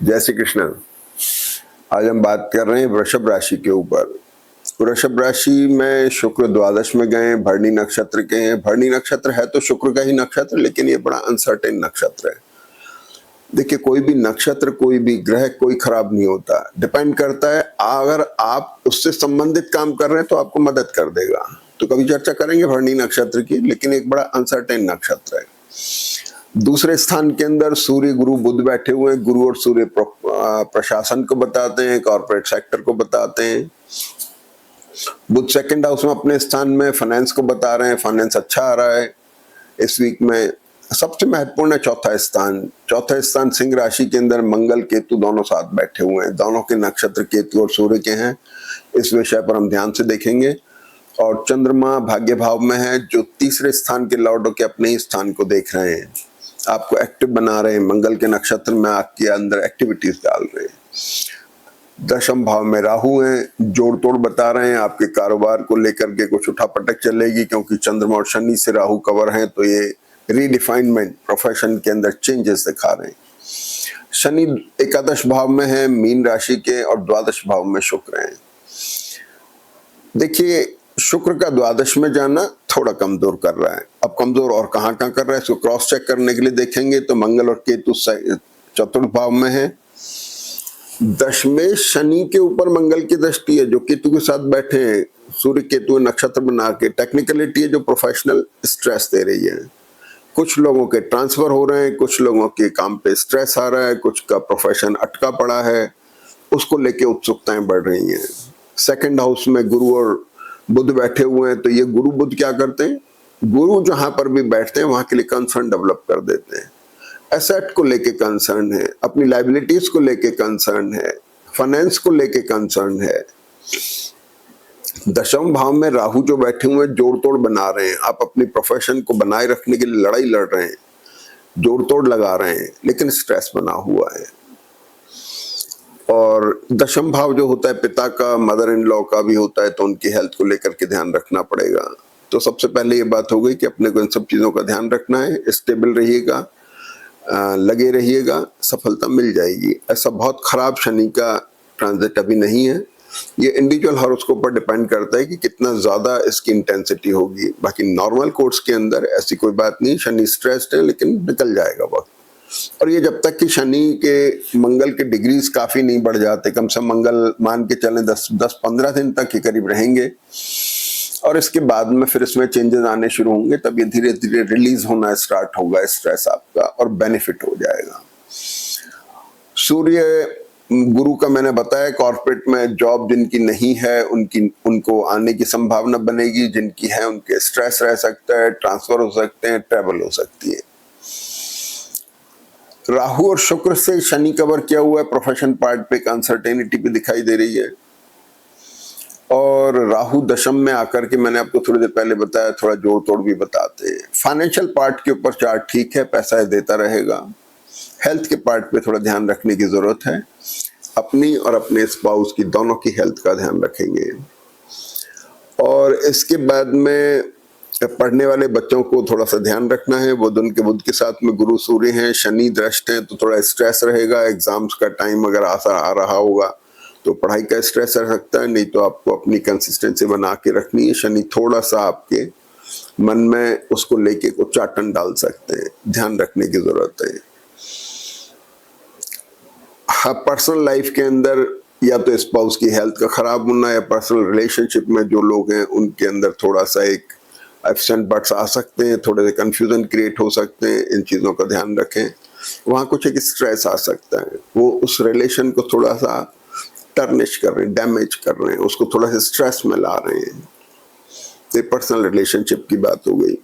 जय श्री कृष्ण। आज हम बात कर रहे हैं वृषभ राशि के ऊपर। वृषभ राशि में शुक्र द्वादश में गए, भरणी नक्षत्र के हैं। भरणी नक्षत्र है तो शुक्र का ही नक्षत्र, लेकिन ये बड़ा अनसर्टेन नक्षत्र है। देखिए, कोई भी नक्षत्र, कोई भी ग्रह कोई खराब नहीं होता, डिपेंड करता है। अगर आप उससे संबंधित काम कर रहे हैं तो आपको मदद कर देगा। तो कभी चर्चा करेंगे भरणी नक्षत्र की, लेकिन एक बड़ा अनसर्टेन नक्षत्र है। दूसरे स्थान के अंदर सूर्य गुरु बुध बैठे हुए हैं। गुरु और सूर्य प्रशासन को बताते हैं, कॉर्पोरेट सेक्टर को बताते हैं। बुध सेकंड हाउस में अपने स्थान में फाइनेंस को बता रहे हैं, फाइनेंस अच्छा आ रहा है इस वीक में। सबसे महत्वपूर्ण है चौथा स्थान। चौथा स्थान सिंह राशि के अंदर मंगल केतु दोनों साथ बैठे हुए हैं। दोनों के नक्षत्र केतु और सूर्य के हैं। इस विषय पर हम ध्यान से देखेंगे। और चंद्रमा भाग्य भाव में है, जो तीसरे स्थान के लॉर्ड के अपने ही स्थान को देख रहे हैं, आपको एक्टिव बना रहे हैं। मंगल के नक्षत्र में आपके अंदर एक्टिविटीज डाल रहे हैं। दशम भाव में राहु हैं, जोड़ तोड़ बता रहे हैं। आपके कारोबार को लेकर के कुछ उठापटक चलेगी, क्योंकि चंद्रमा और शनि से राहु कवर हैं, तो ये रीडिफाइनमेंट, प्रोफेशन के अंदर चेंजेस दिखा रहे हैं। शनि एकादश भाव में है मीन राशि के, और द्वादश भाव में शुक्र हैं। देखिए, शुक्र का द्वादश में जाना थोड़ा कमजोर कर रहा है। अब कमजोर और कहाँ कर रहा है, इसको क्रॉस चेक करने के लिए देखेंगे तो मंगल और केतु चतुर्थ भाव में है। दशमें शनि के ऊपर मंगल की दृष्टि है, जो केतु के साथ बैठे हैं। सूर्य केतु नक्षत्र बना के टेक्निकलिटी है जो प्रोफेशनल स्ट्रेस दे रही है। कुछ लोगों के ट्रांसफर हो रहे हैं, कुछ लोगों के काम पे स्ट्रेस आ रहा है, कुछ का प्रोफेशन अटका पड़ा है, उसको लेके उत्सुकताएं बढ़ रही हैं। सेकंड हाउस में गुरु और बुध बैठे हुए हैं, तो ये गुरु बुध क्या करते हैं, गुरु जहां पर भी बैठते हैं वहां के लिए कंसर्न डेवलप कर देते हैं। एसेट को लेके कंसर्न है, अपनी लाइबिलिटीज को लेके कंसर्न है, फाइनेंस को लेके कंसर्न है। दशम भाव में राहु जो बैठे हुए जोड़ तोड़ बना रहे हैं। आप अपनी प्रोफेशन को बनाए रखने के लिए लड़ाई लड़ रहे हैं, जोड़ तोड़ लगा रहे हैं, लेकिन स्ट्रेस बना हुआ है। और दशम भाव जो होता है पिता का, मदर इन लॉ का भी होता है, तो उनकी हेल्थ को लेकर के ध्यान रखना पड़ेगा। तो सबसे पहले ये बात हो गई कि अपने को इन सब चीजों का ध्यान रखना है। स्टेबल रहिएगा, लगे रहिएगा, सफलता मिल जाएगी। ऐसा बहुत खराब शनि का ट्रांजिट अभी नहीं है। ये इंडिविजुअल हॉरोस्कोप पर डिपेंड करता है कि कितना ज्यादा इसकी इंटेंसिटी होगी। बाकी नॉर्मल कोर्स के अंदर ऐसी कोई बात नहीं। शनि स्ट्रेस्ड है, लेकिन निकल जाएगा वक्त। और ये जब तक कि शनि के मंगल के डिग्रीज काफी नहीं बढ़ जाते, कम से कम मंगल मान के चलें 10-15 दिन तक के करीब रहेंगे, और इसके बाद में फिर इसमें चेंजेस आने शुरू होंगे। तब ये धीरे धीरे रिलीज होना स्टार्ट होगा स्ट्रेस आपका, और बेनिफिट हो जाएगा। सूर्य गुरु का मैंने बताया, कॉर्पोरेट में जॉब जिनकी नहीं है उनको आने की संभावना बनेगी। जिनकी है उनके स्ट्रेस रह सकता है, ट्रांसफर हो सकते हैं, ट्रेवल हो सकती है। राहु और शुक्र से शनि कवर किया हुआ है, प्रोफेशन पार्ट पे अनसर्टेनिटी भी दिखाई दे रही है। और राहु दशम में आकर के, मैंने आपको थोड़ी देर पहले बताया, थोड़ा जोड़ तोड़ भी बताते हैं। फाइनेंशियल पार्ट के ऊपर चार्ट ठीक है, पैसा देता रहेगा। हेल्थ के पार्ट पे थोड़ा ध्यान रखने की जरूरत है। अपनी और अपने स्पाउस की, दोनों की हेल्थ का ध्यान रखेंगे। और इसके बाद में पढ़ने वाले बच्चों को थोड़ा सा ध्यान रखना है। बुध उनके बुध के साथ में गुरु सूर्य हैं, शनि दृष्ट हैं, तो थोड़ा स्ट्रेस रहेगा। एग्जाम्स का टाइम अगर आ रहा होगा तो पढ़ाई का स्ट्रेस रह सकता है, नहीं तो आपको अपनी कंसिस्टेंसी बना के रखनी है। शनि थोड़ा सा आपके मन में उसको लेके कुछ चाटन डाल सकते हैं, ध्यान रखने की जरूरत है। हाँ, पर्सनल लाइफ के अंदर या तो स्पाउस की हेल्थ का खराब होना, या पर्सनल रिलेशनशिप में जो लोग हैं उनके अंदर थोड़ा सा एक एब्सेंट बट्स आ सकते हैं, थोड़े से कंफ्यूजन क्रिएट हो सकते हैं। इन चीजों का ध्यान रखें। वहां कुछ एक स्ट्रेस आ सकता है, वो उस रिलेशन को थोड़ा सा टर्निश कर रहे हैं, डैमेज कर रहे हैं, उसको थोड़ा सा स्ट्रेस में ला रहे हैं। ये पर्सनल रिलेशनशिप की बात हो गई।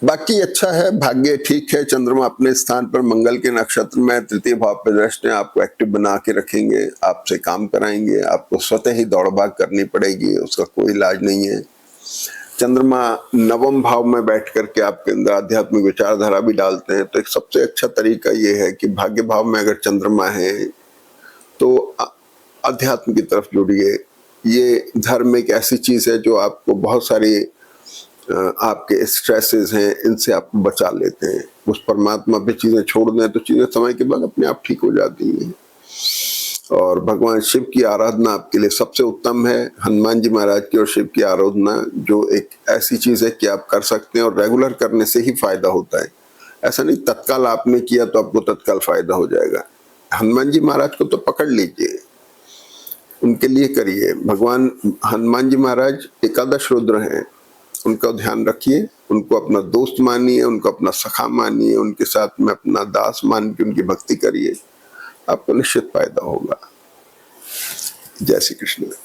बाकी अच्छा है, भाग्य ठीक है। चंद्रमा अपने स्थान पर मंगल के नक्षत्र में तृतीय भाव पे दृष्ट है, आपको एक्टिव बना के रखेंगे, आपसे काम कराएंगे। आपको स्वतः ही दौड़ भाग करनी पड़ेगी, उसका कोई इलाज नहीं है। चंद्रमा नवम भाव में बैठ करके आपके अंदर आध्यात्मिक विचारधारा भी डालते हैं। तो एक सबसे अच्छा तरीका ये है कि भाग्य भाव में अगर चंद्रमा है तो अध्यात्म की तरफ जुड़िए। ये धर्म एक ऐसी चीज है जो आपको बहुत सारी आपके स्ट्रेसेस हैं, इनसे आपको बचा लेते हैं। उस परमात्मा पे चीजें छोड़ दें तो चीजें समय के बाद अपने आप ठीक हो जाती हैं। और भगवान शिव की आराधना आपके लिए सबसे उत्तम है। हनुमान जी महाराज की और शिव की आराधना जो एक ऐसी चीज है कि आप कर सकते हैं और रेगुलर करने से ही फायदा होता है। ऐसा नहीं तत्काल आपने किया तो आपको तत्काल फायदा हो जाएगा। हनुमान जी महाराज को तो पकड़ लीजिए, उनके लिए करिए। भगवान हनुमान जी महाराज एकादश रुद्र हैं, उनका ध्यान रखिए, उनको अपना दोस्त मानिए, उनको अपना सखा मानिए, उनके साथ में अपना दास मान के उनकी भक्ति करिए, आपको निश्चित फायदा होगा। जय श्री कृष्ण।